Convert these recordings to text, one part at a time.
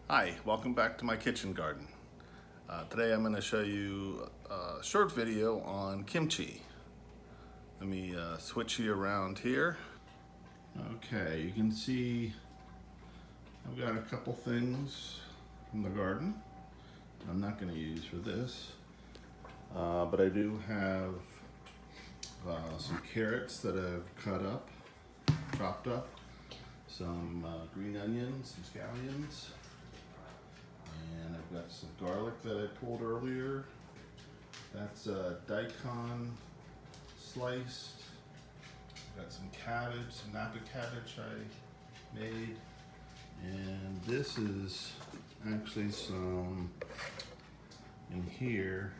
Hi, welcome back to my kitchen garden. Today I'm going to show you a short video on kimchi. Let me switch you around here. Okay, you can see I've got a couple things from the garden I'm not going to use for this, but I do have some carrots that I've chopped up, some green onions, some scallions, and I've got some garlic that I pulled earlier. That's daikon sliced. Got some cabbage, some Napa cabbage I made. And this is actually some, in here,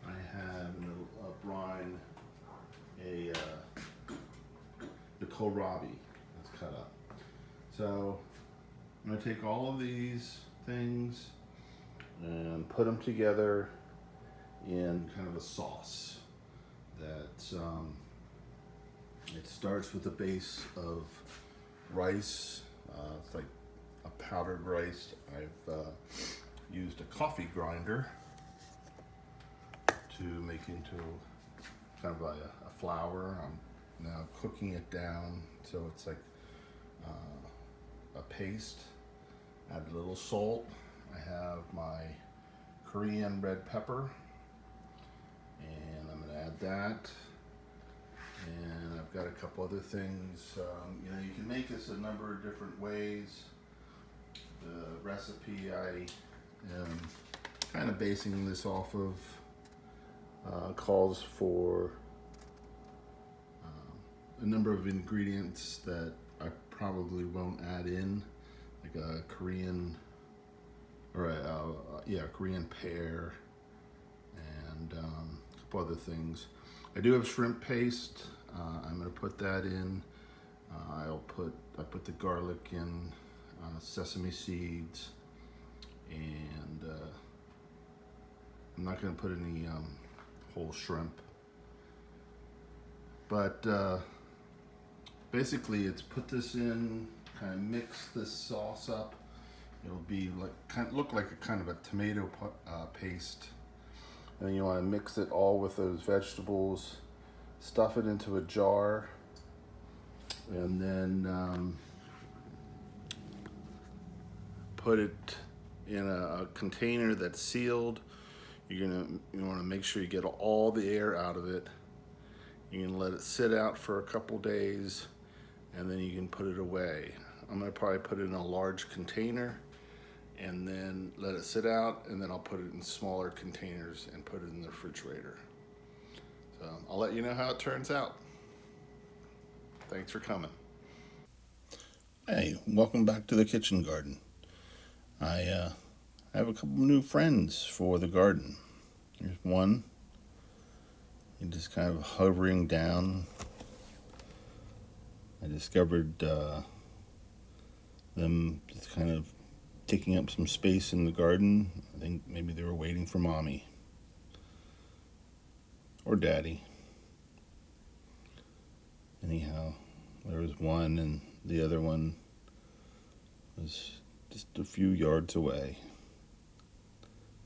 I have a brine, the kohlrabi that's cut up. So I'm gonna take all of these things and put them together in kind of a sauce that it starts with a base of rice. It's like a powdered rice. I've used a coffee grinder to make into kind of a flour. I'm now cooking it down so it's like a paste. Add a little salt. I have my Korean red pepper, and I'm going to add that. And I've got a couple other things. You can make this a number of different ways. The recipe I am kind of basing this off of calls for a number of ingredients that I probably won't add in, like a Korean or Korean pear and a couple other things. I do have shrimp paste. I'm going to put that in. I put the garlic in, sesame seeds, and I'm not going to put any whole shrimp. But basically, it's put this in, kind of mix this sauce up. It'll be like look like a kind of a tomato paste. And then you want to mix it all with those vegetables, stuff it into a jar, and then put it in a container that's sealed. You want to make sure you get all the air out of it. You can let it sit out for a couple days, and then you can put it away. I'm going to probably put it in a large container and then let it sit out, and then I'll put it in smaller containers and put it in the refrigerator. So I'll let you know how it turns out. Thanks for coming. Hey, welcome back to the kitchen garden. I have a couple new friends for the garden. Here's one. He's just kind of hovering down. I discovered them just kind of taking up some space in the garden. I think maybe they were waiting for mommy or daddy. Anyhow, there was one, and the other one was just a few yards away.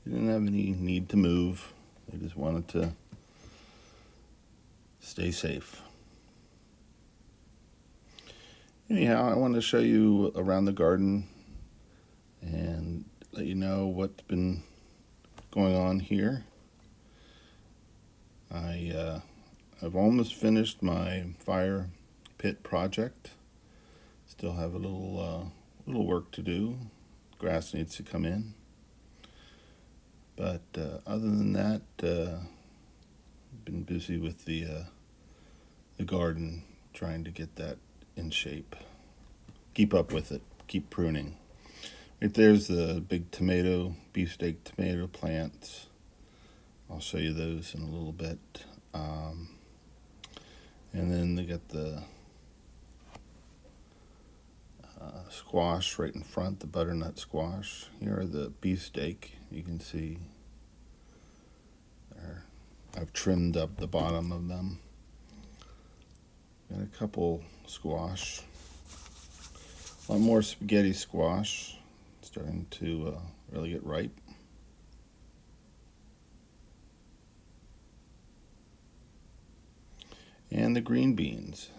They didn't have any need to move. They just wanted to stay safe. Anyhow, I wanted to show you around the garden and let you know what's been going on here. I've almost finished my fire pit project. Still have a little work to do. Grass needs to come in. But other than that, I've been busy with the garden, trying to get that in shape. Keep up with it. Keep pruning. Right there's the big beefsteak tomato plants. I'll show you those in a little bit. And then they got the squash right in front, the butternut squash. Here are the beefsteak. You can see there. I've trimmed up the bottom of them. Got a couple squash. A lot more spaghetti squash. starting to really get ripe. And the green beans.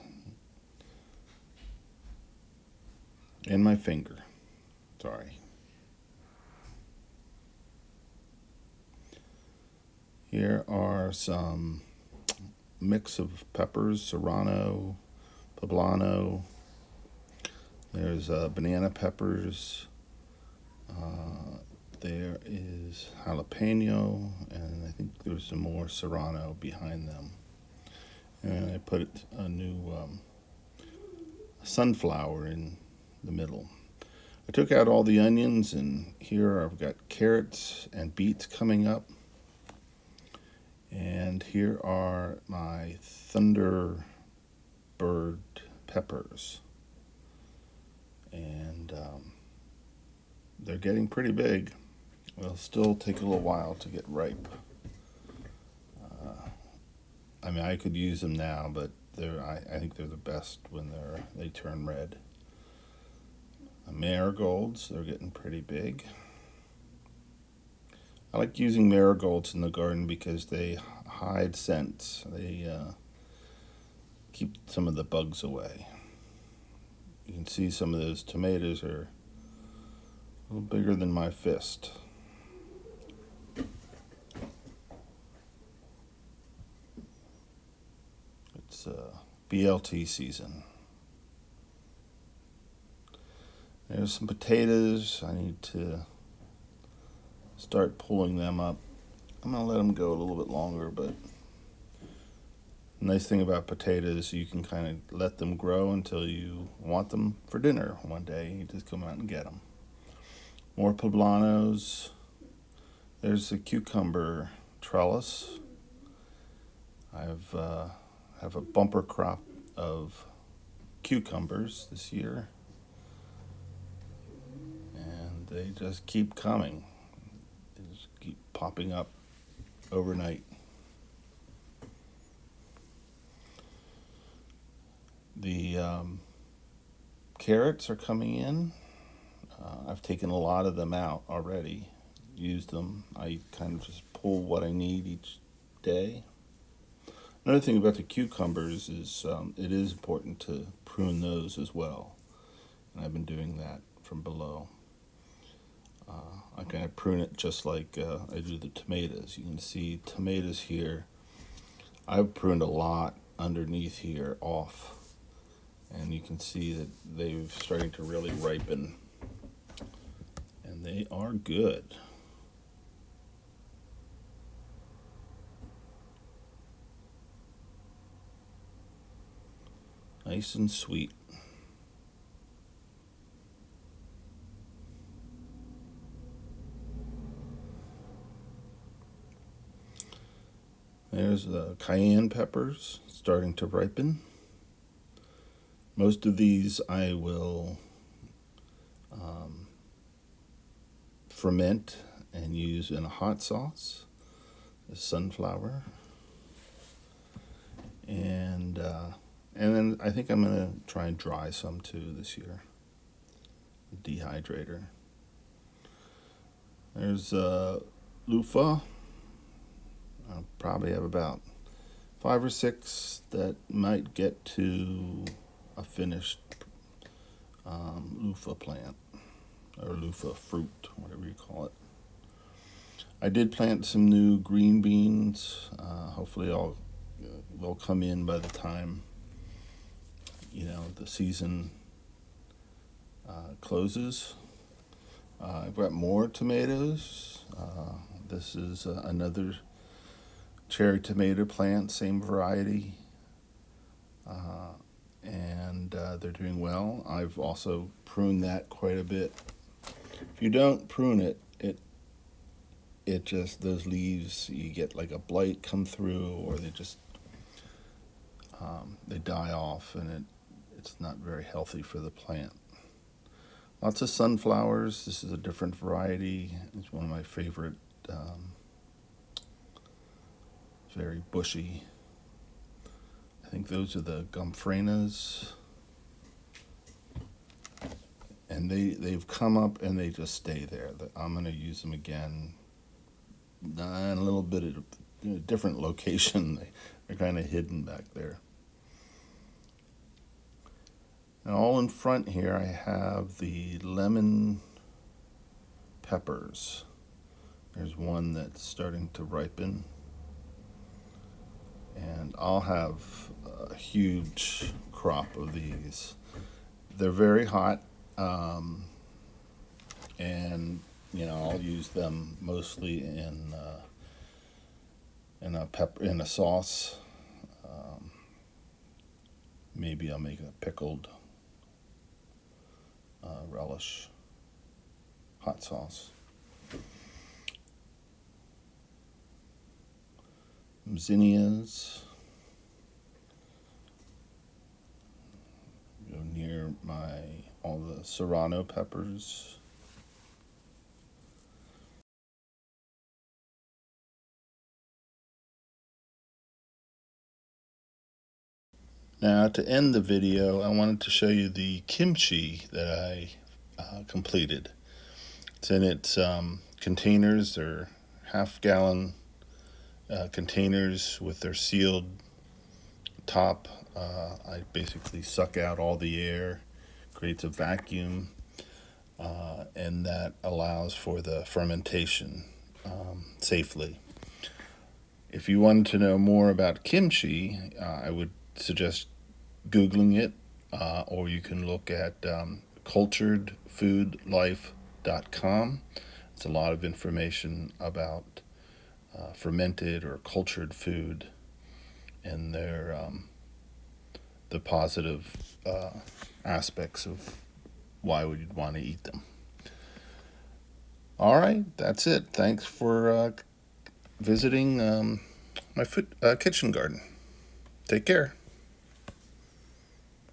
And my finger. Sorry. Here are some mix of peppers, serrano, poblano. There's banana peppers. There is jalapeno, and I think there's some more serrano behind them. And I put a new sunflower in the middle. I took out all the onions, and here I've got carrots and beets coming up. And here are my Thunderbird peppers. And they're getting pretty big. They'll still take a little while to get ripe. I mean, I could use them now, but I think they're the best when they turn red. Marigolds, they're getting pretty big. I like using marigolds in the garden because they hide scents. They keep some of the bugs away. You can see some of those tomatoes are a little bigger than my fist. It's BLT season. There's some potatoes. I need to start pulling them up. I'm going to let them go a little bit longer, but the nice thing about potatoes, you can kind of let them grow until you want them for dinner one day. You just come out and get them. More poblanos. There's a cucumber trellis. I have a bumper crop of cucumbers this year. And they just keep coming. They just keep popping up overnight. The carrots are coming in. I've taken a lot of them out already, used them. I kind of just pull what I need each day. Another thing about the cucumbers is it is important to prune those as well. And I've been doing that from below. I kind of prune it just like I do the tomatoes. You can see tomatoes here. I've pruned a lot underneath here off. And you can see that they're starting to really ripen. And they are good. Nice and sweet. There's the cayenne peppers starting to ripen. Most of these I will ferment and use in a hot sauce. The sunflower. And then I think I'm going to try and dry some too this year. A dehydrator. There's loofah. I'll probably have about 5 or 6 that might get to a finished loofah plant or loofah fruit, whatever you call it. I did plant some new green beans. Hopefully they'll come in by the time the season closes. I've got more tomatoes. This is another cherry tomato plant, same variety, and they're doing well. I've also pruned that quite a bit. If you don't prune it, it just, those leaves, you get like a blight come through, or they just they die off, and it's not very healthy for the plant. Lots of sunflowers. This is a different variety. It's one of my favorite. Very bushy. I think those are the Gomphrena. and they've come up and they just stay there. I'm going to use them again in a little bit of a different location. They're kind of hidden back there. And all in front here I have the lemon peppers. There's one that's starting to ripen, and I'll have a huge crop of these. They're very hot, and I'll use them mostly in a sauce. Maybe I'll make a pickled relish hot sauce. Zinnias. Go near all the serrano peppers. Now, to end the video, I wanted to show you the kimchi that I completed. It's in its containers. They're half-gallon containers with their sealed top. I basically suck out all the air, creates a vacuum, and that allows for the fermentation safely. If you wanted to know more about kimchi, I would suggest Googling it, or you can look at culturedfoodlife.com. It's a lot of information about fermented or cultured food and the positive aspects of why would want to eat them. All right, that's it. Thanks for visiting my kitchen garden. Take care.